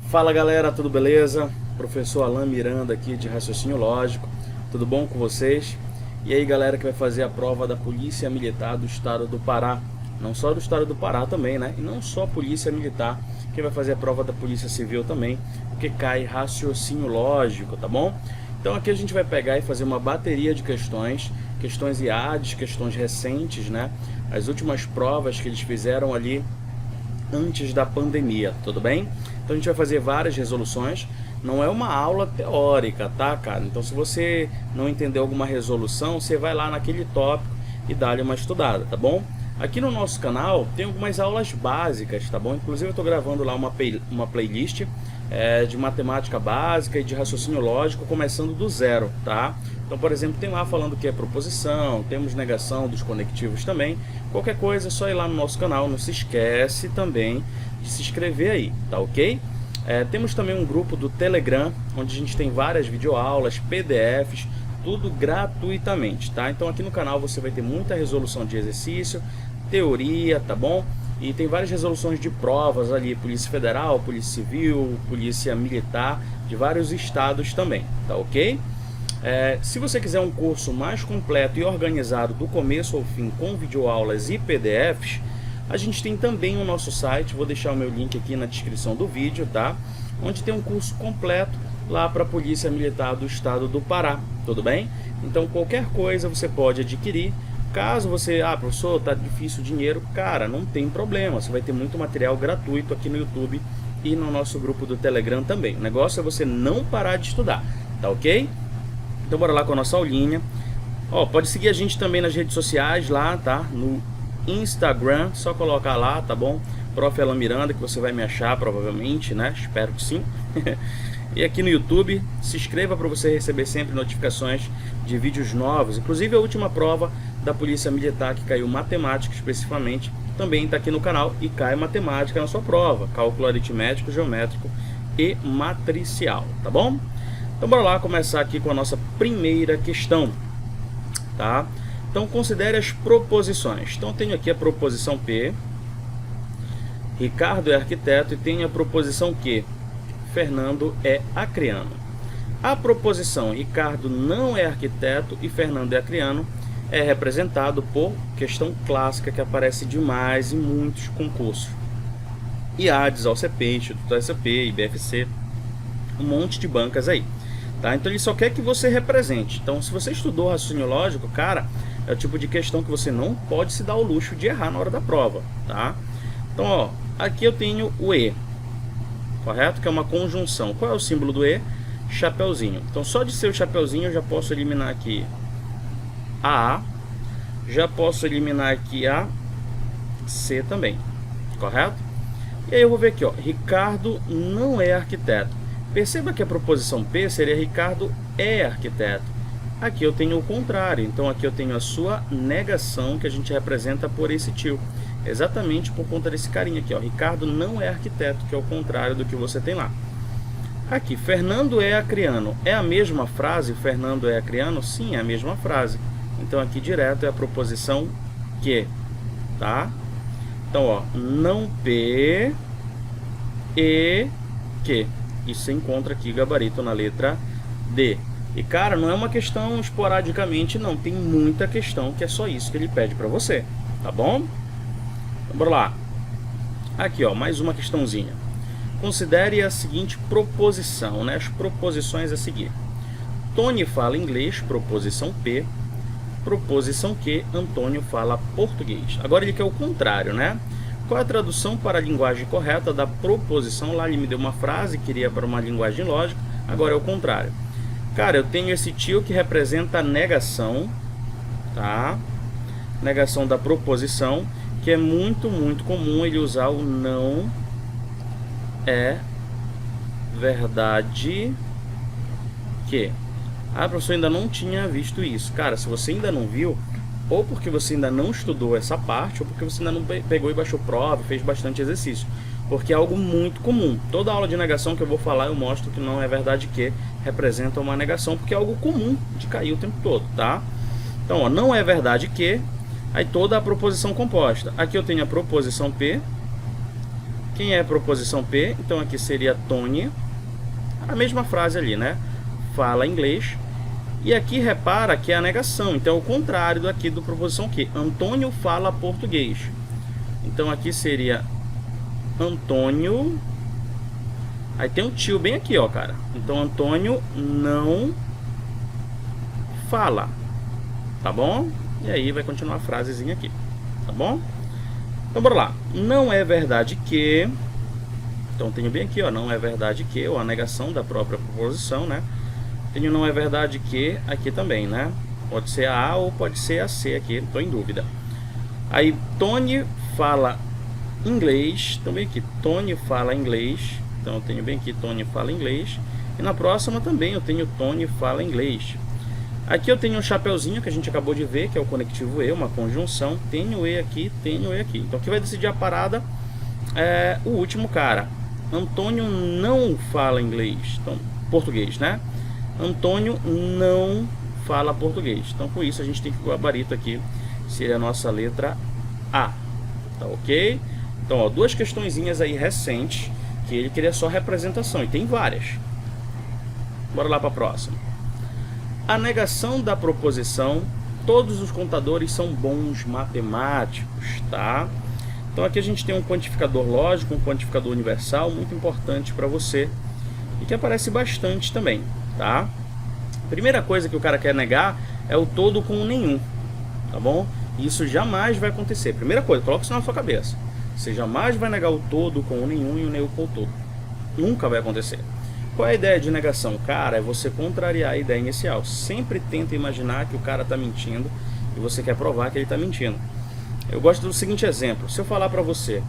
Fala galera, tudo beleza? Professor Alan Miranda aqui de Raciocínio Lógico, tudo bom com vocês? E aí galera que vai fazer a prova da Polícia Militar do Estado do Pará, não só do Estado do Pará também, né? E não só Polícia Militar, quem vai fazer a prova da Polícia Civil também, porque cai Raciocínio Lógico, tá bom? Então aqui a gente vai pegar e fazer uma bateria de questões IADs, questões recentes, né? As últimas provas que eles fizeram ali antes da pandemia, tudo bem? Então a gente vai fazer várias resoluções, não é uma aula teórica, tá, cara? Então se você não entender alguma resolução, você vai lá naquele tópico e dá-lhe uma estudada, tá bom? Aqui no nosso canal tem algumas aulas básicas, tá bom? Inclusive eu estou gravando lá uma playlist de matemática básica e de raciocínio lógico, começando do zero, tá? Então, por exemplo, tem lá falando que é proposição, temos negação dos conectivos também. Qualquer coisa é só ir lá no nosso canal, não se esquece também de se inscrever aí, tá ok? Temos também um grupo do Telegram, onde a gente tem várias videoaulas, PDFs, tudo gratuitamente, tá? Então aqui no canal você vai ter muita resolução de exercício, teoria, tá bom? E tem várias resoluções de provas ali, Polícia Federal, Polícia Civil, Polícia Militar, de vários estados também, tá ok? Se você quiser um curso mais completo e organizado do começo ao fim, com videoaulas e PDFs, a gente tem também o nosso site, vou deixar o meu link aqui na descrição do vídeo, tá? Onde tem um curso completo lá para a Polícia Militar do Estado do Pará, tudo bem? Então qualquer coisa você pode adquirir. Caso você, professor, tá difícil o dinheiro, cara, não tem problema, você vai ter muito material gratuito aqui no YouTube e no nosso grupo do Telegram também. O negócio é você não parar de estudar, tá ok? Então bora lá com a nossa aulinha. Pode seguir a gente também nas redes sociais lá, tá? No Instagram, só colocar lá, tá bom? Prof. Alan Miranda, que você vai me achar provavelmente, né? Espero que sim. E aqui no YouTube, se inscreva para você receber sempre notificações de vídeos novos. Inclusive a última prova da Polícia Militar, que caiu matemática especificamente, também está aqui no canal e cai matemática na sua prova. Cálculo aritmético, geométrico e matricial, tá bom? Então bora lá começar aqui com a nossa primeira questão, tá? Então considere as proposições. Então tenho aqui a proposição P, Ricardo é arquiteto, e tenho a proposição Q, Fernando é acreano. A proposição Ricardo não é arquiteto e Fernando é acreano é representado por questão clássica que aparece demais em muitos concursos. IADs, OCP, Instituto SAP, IBFC, um monte de bancas aí. Tá? Então ele só quer que você represente. Então se você estudou raciocínio lógico, cara, é o tipo de questão que você não pode se dar o luxo de errar na hora da prova, tá? Então, aqui eu tenho o E, correto? Que é uma conjunção. Qual é o símbolo do E? Chapeuzinho. Então só de ser o chapeuzinho eu já posso eliminar aqui a A, já posso eliminar aqui a C também, correto? E aí eu vou ver aqui, Ricardo não é arquiteto. Perceba que a proposição P seria Ricardo é arquiteto. Aqui eu tenho o contrário, então aqui eu tenho a sua negação, que a gente representa por esse tio. Exatamente por conta desse carinha aqui, Ricardo não é arquiteto, que é o contrário do que você tem lá. Aqui, Fernando é acreano. É a mesma frase, Fernando é acreano? Sim, é a mesma frase. Então aqui direto é a proposição que, tá? Então, não P e que. Isso você encontra aqui, gabarito na letra D. E cara, não é uma questão esporadicamente, não. Tem muita questão que é só isso que ele pede para você, tá bom? Então, bora lá. Aqui, mais uma questãozinha. Considere a seguinte proposição, né? As proposições a seguir. Tony fala inglês, proposição P. Proposição Q, Antônio fala português. Agora ele quer o contrário, né? Qual é a tradução para a linguagem correta da proposição? Lá ele me deu uma frase, queria para uma linguagem lógica, agora é o contrário. Cara, eu tenho esse tio que representa a negação, tá? Negação da proposição, que é muito comum ele usar o não é verdade que. Professor, ainda não tinha visto isso. Cara, se você ainda não viu, ou porque você ainda não estudou essa parte, ou porque você ainda não pegou e baixou prova, fez bastante exercício. Porque é algo muito comum. Toda aula de negação que eu vou falar, eu mostro que não é verdade que representa uma negação, porque é algo comum de cair o tempo todo, tá? Então, não é verdade que, aí toda a proposição composta. Aqui eu tenho a proposição P, Quem é a proposição P? Então aqui seria Tony, a mesma frase ali, né? Fala inglês. E aqui repara que é a negação, então é o contrário daqui do proposição Q. Antônio fala português. Então aqui seria Antônio. Aí tem um tio bem aqui, ó, cara. Então Antônio não fala, tá bom? E aí vai continuar a frasezinha aqui, tá bom? Então bora lá. Não é verdade que... Então tenho bem aqui, ó, não é verdade que, ou a negação da própria proposição, né? Tenho não é verdade que aqui também, né? Pode ser a A ou pode ser a C aqui, estou em dúvida. Aí Tony fala inglês, também aqui, Tony fala inglês. Então eu tenho bem aqui, Tony fala inglês. E na próxima também eu tenho Tony fala inglês. Aqui eu tenho um chapeuzinho que a gente acabou de ver, que é o conectivo E, uma conjunção. Tenho E aqui, tenho E aqui. Então o que vai decidir a parada é o último cara. Antônio não fala inglês, então português, né? Antônio não fala português. Então com isso a gente tem que o gabarito aqui seria a nossa letra A. Tá ok? Então ó, duas questõezinhas aí recentes que ele queria só representação e tem várias. Bora lá para a próxima. A negação da proposição. Todos os contadores são bons matemáticos, tá? Então aqui a gente tem um quantificador lógico, um quantificador universal muito importante para você e que aparece bastante também, tá? Primeira coisa que o cara quer negar é o todo com o nenhum, tá bom? Isso jamais vai acontecer. Primeira coisa, coloca isso na sua cabeça. Você jamais vai negar o todo com o nenhum e o nenhum com o todo. Nunca vai acontecer. Qual é a ideia de negação? Cara, é você contrariar a ideia inicial. Sempre tenta imaginar que o cara está mentindo e você quer provar que ele está mentindo. Eu gosto do seguinte exemplo. Se eu falar para você,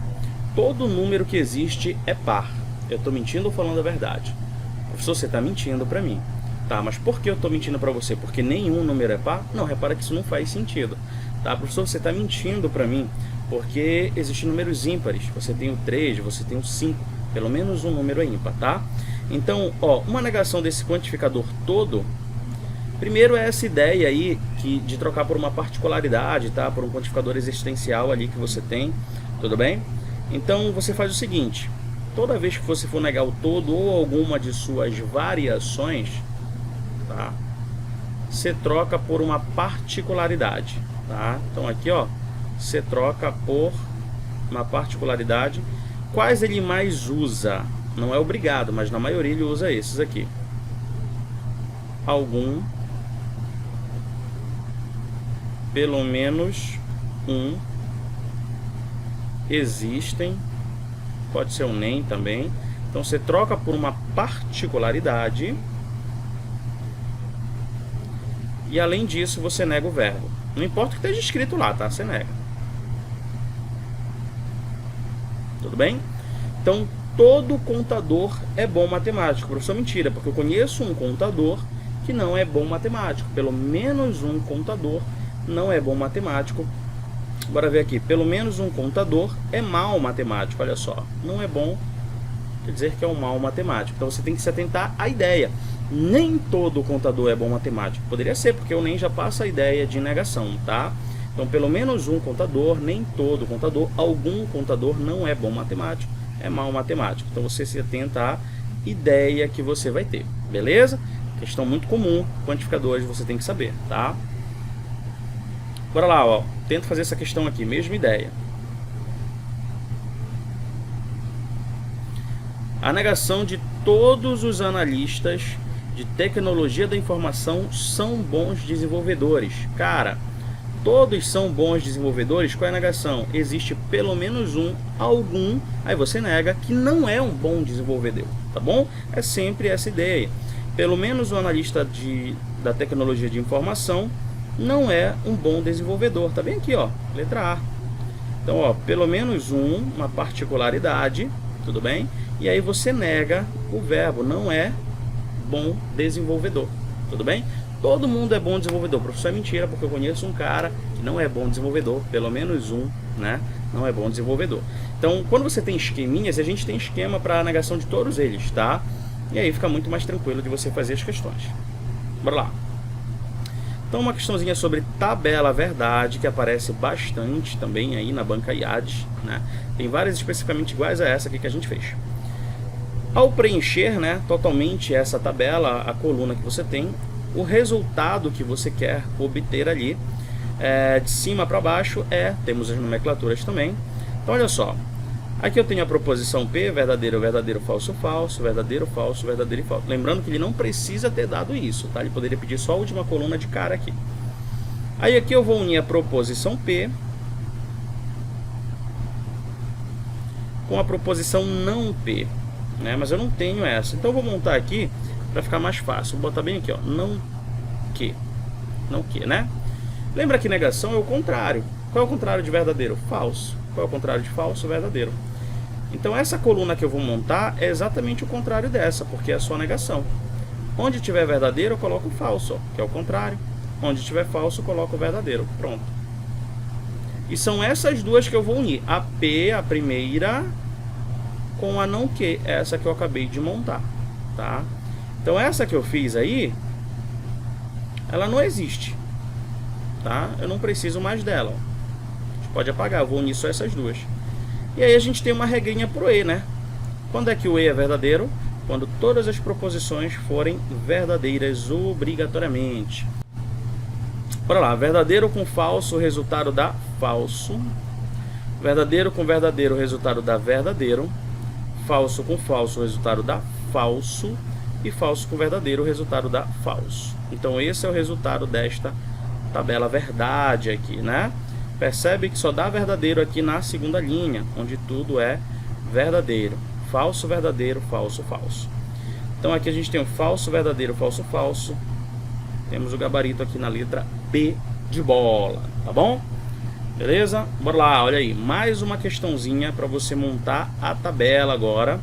todo número que existe é par. Eu estou mentindo ou falando a verdade? Professor, você está mentindo para mim. Tá, mas por que eu estou mentindo para você? Porque nenhum número é par? Não, repara que isso não faz sentido. Tá, professor, você está mentindo para mim porque existem números ímpares. Você tem o 3, você tem o 5. Pelo menos um número é ímpar, tá? Então, ó, uma negação desse quantificador todo... Primeiro é essa ideia aí de trocar por uma particularidade, tá? Por um quantificador existencial ali que você tem, tudo bem? Então você faz o seguinte, toda vez que você for negar o todo ou alguma de suas variações, tá? Você troca por uma particularidade, tá? Então aqui, ó, você troca por uma particularidade. Quais ele mais usa? Não é obrigado, mas na maioria ele usa esses aqui. Algum, pelo menos um, existem, pode ser um nem também. Então você troca por uma particularidade e além disso você nega o verbo. Não importa o que esteja escrito lá, tá? Você nega. Tudo bem? Então todo contador é bom matemático. Professor, mentira, porque eu conheço um contador que não é bom matemático. Pelo menos um contador não é bom matemático. Bora ver aqui. Pelo menos um contador é mau matemático. Olha só. Não é bom, quer dizer que é um mau matemático. Então você tem que se atentar à ideia. Nem todo contador é bom matemático. Poderia ser, porque eu nem já passo a ideia de negação, tá? Então pelo menos um contador, nem todo contador, algum contador não é bom matemático, é mau matemático. Então você se atenta à ideia que você vai ter, beleza? Questão muito comum, quantificadores você tem que saber, tá? Bora lá, ó. Tenta fazer essa questão aqui, mesma ideia. A negação de todos os analistas de tecnologia da informação são bons desenvolvedores. Cara, todos são bons desenvolvedores. Qual é a negação? Existe pelo menos um, algum, aí você nega que não é um bom desenvolvedor, tá bom? É sempre essa ideia. Pelo menos o analista da tecnologia de informação não é um bom desenvolvedor. Tá bem aqui, ó, letra A. Então, ó, pelo menos uma particularidade, tudo bem? E aí você nega o verbo, não é bom desenvolvedor, tudo bem? Todo mundo é bom desenvolvedor. Professor, é mentira, porque eu conheço um cara que não é bom desenvolvedor, pelo menos um, né? Não é bom desenvolvedor. Então, quando você tem esqueminhas, a gente tem esquema para a negação de todos eles, tá? E aí fica muito mais tranquilo de você fazer as questões. Bora lá. Então uma questãozinha sobre tabela verdade, que aparece bastante também aí na banca IADES, né? Tem várias especificamente iguais a essa aqui que a gente fez. Ao preencher, né, totalmente essa tabela, a coluna que você tem, o resultado que você quer obter ali, de cima para baixo, temos as nomenclaturas também. Então olha só, aqui eu tenho a proposição P, verdadeiro, verdadeiro, falso, falso, verdadeiro, falso, verdadeiro e falso. Lembrando que ele não precisa ter dado isso, tá? Ele poderia pedir só a última coluna de cara aqui. Aí aqui eu vou unir a proposição P com a proposição não P, né? Mas eu não tenho essa. Então eu vou montar aqui para ficar mais fácil. Vou botar bem aqui, ó, não que, né? Lembra que negação é o contrário. Qual é o contrário de verdadeiro? Falso. Qual é o contrário de falso? Verdadeiro. Então essa coluna que eu vou montar é exatamente o contrário dessa, porque é só negação. Onde tiver verdadeiro eu coloco falso, ó, que é o contrário. Onde tiver falso eu coloco verdadeiro. Pronto. E são essas duas que eu vou unir. A P, a primeira, com a não que, essa que eu acabei de montar, tá? Então essa que eu fiz aí, ela não existe, tá? Eu não preciso mais dela, ó. A gente pode apagar, eu vou unir só essas duas. E aí a gente tem uma regrinha pro E, né? Quando é que o E é verdadeiro? Quando todas as proposições forem verdadeiras obrigatoriamente. Bora lá, verdadeiro com falso, o resultado dá falso. Verdadeiro com verdadeiro, o resultado dá verdadeiro. Falso com falso, o resultado dá falso. E falso com verdadeiro, o resultado dá falso. Então esse é o resultado desta tabela verdade aqui, né? Percebe que só dá verdadeiro aqui na segunda linha, onde tudo é verdadeiro. Falso, verdadeiro, falso, falso. Então aqui a gente tem o falso, verdadeiro, falso, falso. Temos o gabarito aqui na letra B de bola, tá bom? Beleza? Bora lá, olha aí, mais uma questãozinha para você montar a tabela agora,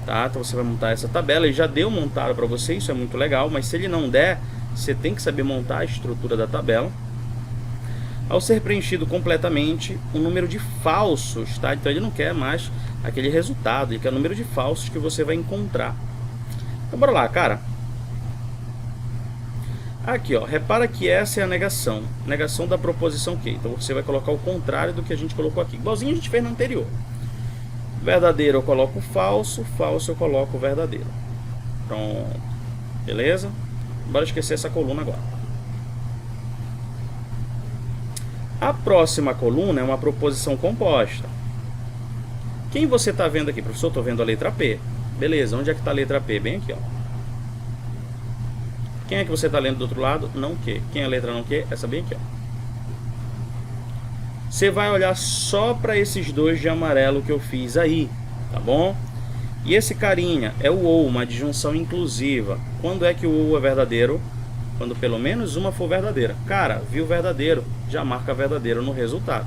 tá? Então você vai montar essa tabela, e já deu montado para você, isso é muito legal, mas se ele não der, você tem que saber montar a estrutura da tabela. Ao ser preenchido completamente o número de falsos, tá? Então ele não quer mais aquele resultado, ele quer o número de falsos que você vai encontrar. Então bora lá, cara. Aqui, ó, repara que essa é a negação. Negação da proposição que. Então você vai colocar o contrário do que a gente colocou aqui. Igualzinho a gente fez no anterior. Verdadeiro eu coloco falso, falso eu coloco verdadeiro. Pronto. Beleza? Bora esquecer essa coluna agora. A próxima coluna é uma proposição composta. Quem você está vendo aqui? Professor, estou vendo a letra P. Beleza, onde é que está a letra P? Bem aqui, ó. Quem é que você está lendo do outro lado? Não que. Quem é a letra não que? Essa bem aqui, ó. Você vai olhar só para esses dois de amarelo que eu fiz aí, tá bom? E esse carinha é o ou, uma disjunção inclusiva. Quando é que o ou é verdadeiro? Quando pelo menos uma for verdadeira. Cara, viu verdadeiro, já marca verdadeiro no resultado.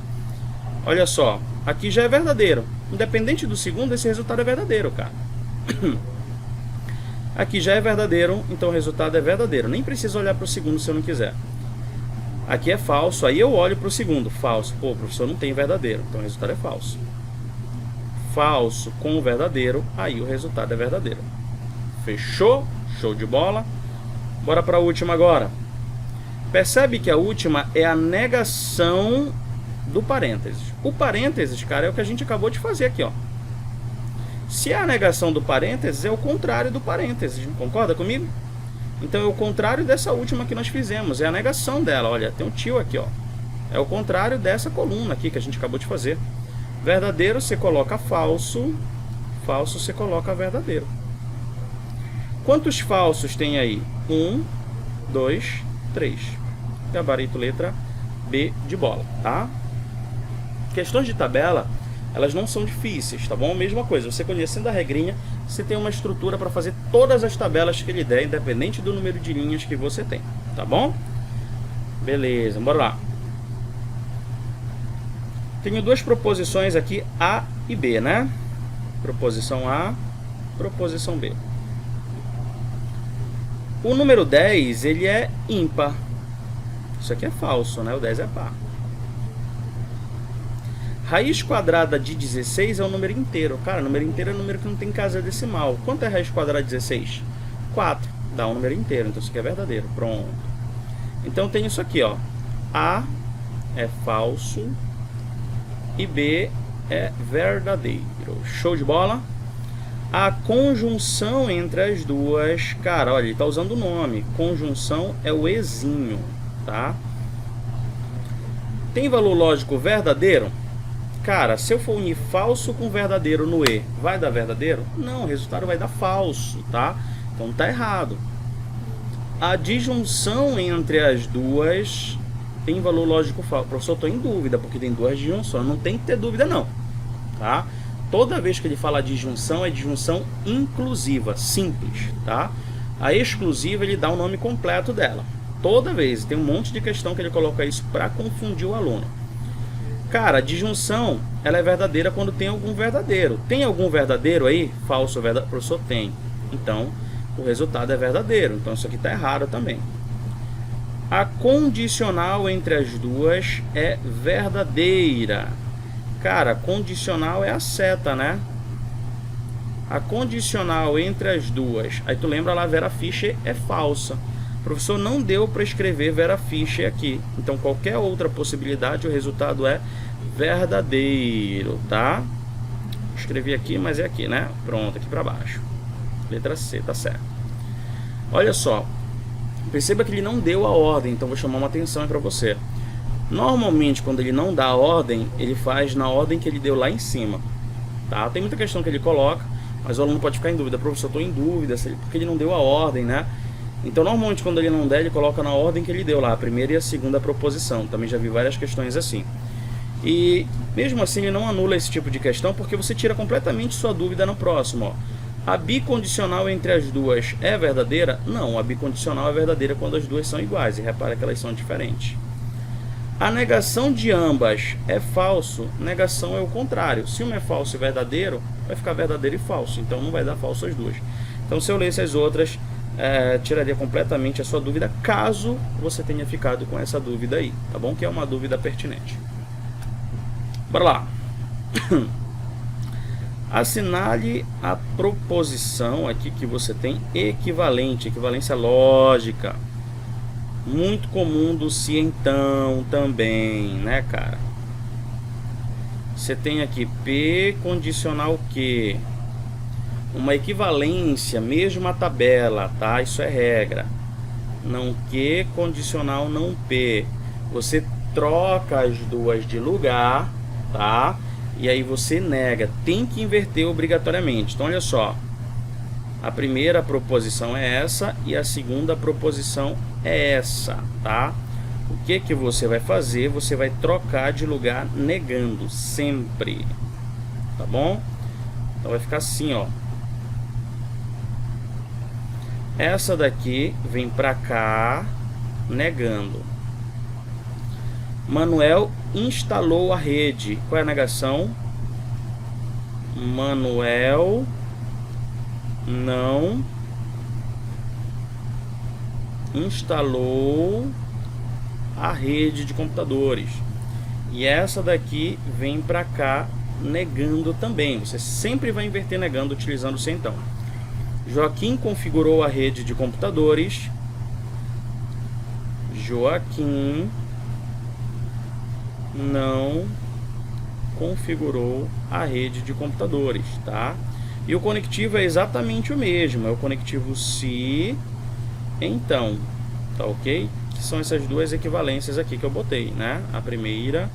Olha só, aqui já é verdadeiro. Independente do segundo, esse resultado é verdadeiro, cara. Aqui já é verdadeiro, então o resultado é verdadeiro. Nem preciso olhar para o segundo se eu não quiser. Aqui é falso, aí eu olho para o segundo. Falso, pô, professor, não tem verdadeiro, então o resultado é falso. Falso com o verdadeiro, aí o resultado é verdadeiro. Fechou? Show de bola. Bora para a última agora. Percebe que a última é a negação do parênteses. O parênteses, cara, é o que a gente acabou de fazer aqui, ó. Se é a negação do parênteses, é o contrário do parênteses, concorda comigo? Então é o contrário dessa última que nós fizemos, é a negação dela. Olha, tem um tio aqui, ó. É o contrário dessa coluna aqui que a gente acabou de fazer. Verdadeiro você coloca falso, falso você coloca verdadeiro. Quantos falsos tem aí? 1, 2, 3. Gabarito letra B de bola, tá? Questões de tabela, elas não são difíceis, tá bom? Mesma coisa, você conhecendo a regrinha, você tem uma estrutura para fazer todas as tabelas que ele der, independente do número de linhas que você tem, tá bom? Beleza, bora lá. Tenho duas proposições aqui, A e B, né? Proposição A, proposição B. O número 10, ele é ímpar. Isso aqui é falso, né? O 10 é par. Raiz quadrada de 16 é um número inteiro. Cara, número inteiro é um número que não tem casa decimal. Quanto é raiz quadrada de 16? 4. Dá um número inteiro, então isso aqui é verdadeiro. Pronto. Então tem isso aqui, ó. A é falso e B é verdadeiro. Show de bola? A conjunção entre as duas, cara, olha, ele tá usando o nome. Conjunção é o ezinho, tá? Tem valor lógico verdadeiro? Cara, se eu for unir falso com verdadeiro no E, vai dar verdadeiro? Não, o resultado vai dar falso, tá? Então tá errado. A disjunção entre as duas tem valor lógico falso. Professor, eu tô em dúvida, porque tem duas disjunções. Não tem que ter dúvida não, tá? Toda vez que ele fala disjunção, é disjunção inclusiva, simples, tá? A exclusiva, ele dá o nome completo dela. Toda vez, tem um monte de questão que ele coloca isso para confundir o aluno. Cara, a disjunção, ela é verdadeira quando tem algum verdadeiro. Tem algum verdadeiro aí? Falso ou verdadeiro? Professor, tem. Então, o resultado é verdadeiro. Então, isso aqui está errado também. A condicional entre as duas é verdadeira. Cara, condicional é a seta, né? A condicional entre as duas. Aí tu lembra lá, Vera Fischer é falsa. O professor não deu para escrever Vera Fischer aqui. Então, qualquer outra possibilidade, o resultado é verdadeiro, tá? Escrevi aqui, mas é aqui, né? Pronto, aqui para baixo. Letra C, tá certo. Olha só. Perceba que ele não deu a ordem, então vou chamar uma atenção para você. Normalmente, quando ele não dá a ordem, ele faz na ordem que ele deu lá em cima, tá? Tem muita questão que ele coloca, mas o aluno pode ficar em dúvida. Professor, estou em dúvida, porque ele não deu a ordem, né? Então, normalmente, quando ele não der, ele coloca na ordem que ele deu lá, a primeira e a segunda proposição. Também já vi várias questões assim. E, mesmo assim, ele não anula esse tipo de questão, porque você tira completamente sua dúvida no próximo, ó. A bicondicional entre as duas é verdadeira? Não, a bicondicional é verdadeira quando as duas são iguais. E repara que elas são diferentes. A negação de ambas é falso? Negação é o contrário. Se uma é falso e verdadeiro, vai ficar verdadeiro e falso. Então, não vai dar falso as duas. Então, se eu lesse as outras... tiraria completamente a sua dúvida, caso você tenha ficado com essa dúvida aí, tá bom? Que é uma dúvida pertinente. Bora lá. Assinale a proposição aqui que você tem equivalente, equivalência lógica. Muito comum do se então também, né, cara? Você tem aqui P condicional que uma equivalência, mesma tabela, tá? Isso é regra. Não que condicional não P. Você troca as duas de lugar, tá? E aí você nega. Tem que inverter obrigatoriamente. Então, olha só. A primeira proposição é essa e a segunda proposição é essa, tá? O que que você vai fazer? Você vai trocar de lugar negando, sempre. Tá bom? Então, vai ficar assim, ó. Essa daqui vem para cá negando. Manuel instalou a rede. Qual é a negação? Manuel não instalou a rede de computadores. E essa daqui vem para cá negando também. Você sempre vai inverter negando utilizando o se então. Joaquim configurou a rede de computadores. Joaquim não configurou a rede de computadores, tá? E o conectivo é exatamente o mesmo, é o conectivo se então, tá ok? Que são essas duas equivalências aqui que eu botei, né? A primeira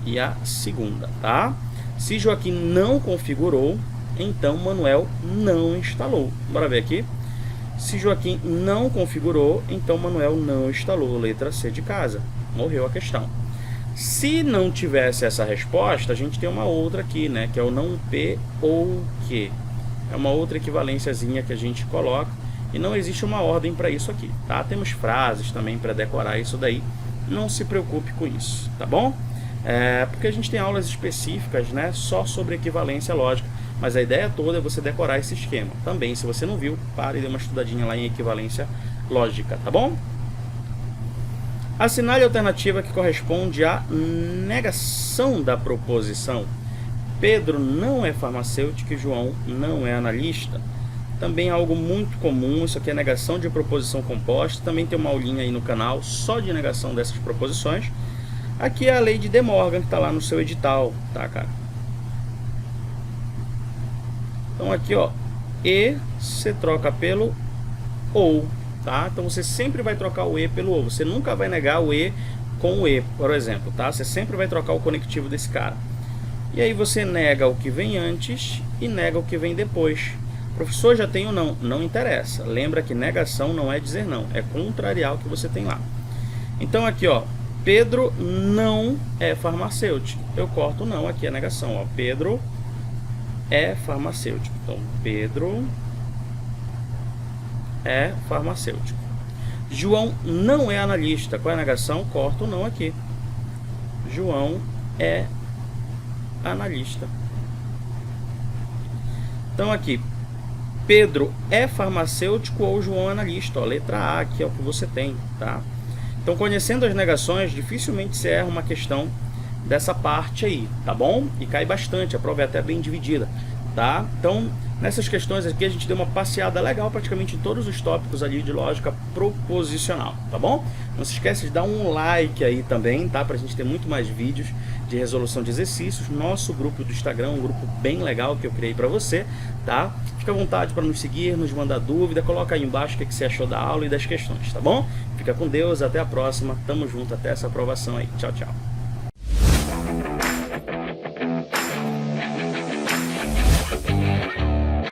e a segunda, tá? Se Joaquim não configurou, então Manuel não instalou. Bora ver aqui. Se Joaquim não configurou, então Manuel não instalou. Letra C de casa. Morreu a questão. Se não tivesse essa resposta, a gente tem uma outra aqui, né? Que é o não P ou que. É uma outra equivalênciazinha que a gente coloca. E não existe uma ordem para isso aqui, tá? Temos frases também para decorar isso daí. Não se preocupe com isso, tá bom? Porque a gente tem aulas específicas, né? Só sobre equivalência lógica. Mas a ideia toda é você decorar esse esquema. Também, se você não viu, pare e dê uma estudadinha lá em equivalência lógica, tá bom? Assinale a alternativa que corresponde à negação da proposição. Pedro não é farmacêutico e João não é analista. Também é algo muito comum, isso aqui é negação de proposição composta. Também tem uma aulinha aí no canal só de negação dessas proposições. Aqui é a lei de De Morgan, que está lá no seu edital, tá, cara? Então aqui, ó, e você troca pelo ou, tá? Então você sempre vai trocar o e pelo ou. Você nunca vai negar o e com o e, por exemplo, tá? Você sempre vai trocar o conectivo desse cara. E aí você nega o que vem antes e nega o que vem depois. Professor, já tem ou não? Não interessa. Lembra que negação não é dizer não, é contrariar o que você tem lá. Então aqui, ó, Pedro não é farmacêutico. Eu corto não, aqui é negação, ó. Pedro é farmacêutico. Então, Pedro é farmacêutico. João não é analista. Qual é a negação? Corto não aqui. João é analista. Então aqui, Pedro é farmacêutico ou João é analista? Ó, letra A aqui é o que você tem, tá? Então, conhecendo as negações, dificilmente se erra uma questão dessa parte aí, tá bom? E cai bastante, a prova é até bem dividida, tá? Então, nessas questões aqui a gente deu uma passeada legal praticamente em todos os tópicos ali de lógica proposicional, tá bom? Não se esquece de dar um like aí também, tá? Pra gente ter muito mais vídeos de resolução de exercícios. Nosso grupo do Instagram, um grupo bem legal que eu criei pra você, tá? Fica à vontade para nos seguir, nos mandar dúvida, coloca aí embaixo o que você achou da aula e das questões, tá bom? Fica com Deus, até a próxima, tamo junto, até essa aprovação aí, tchau, tchau.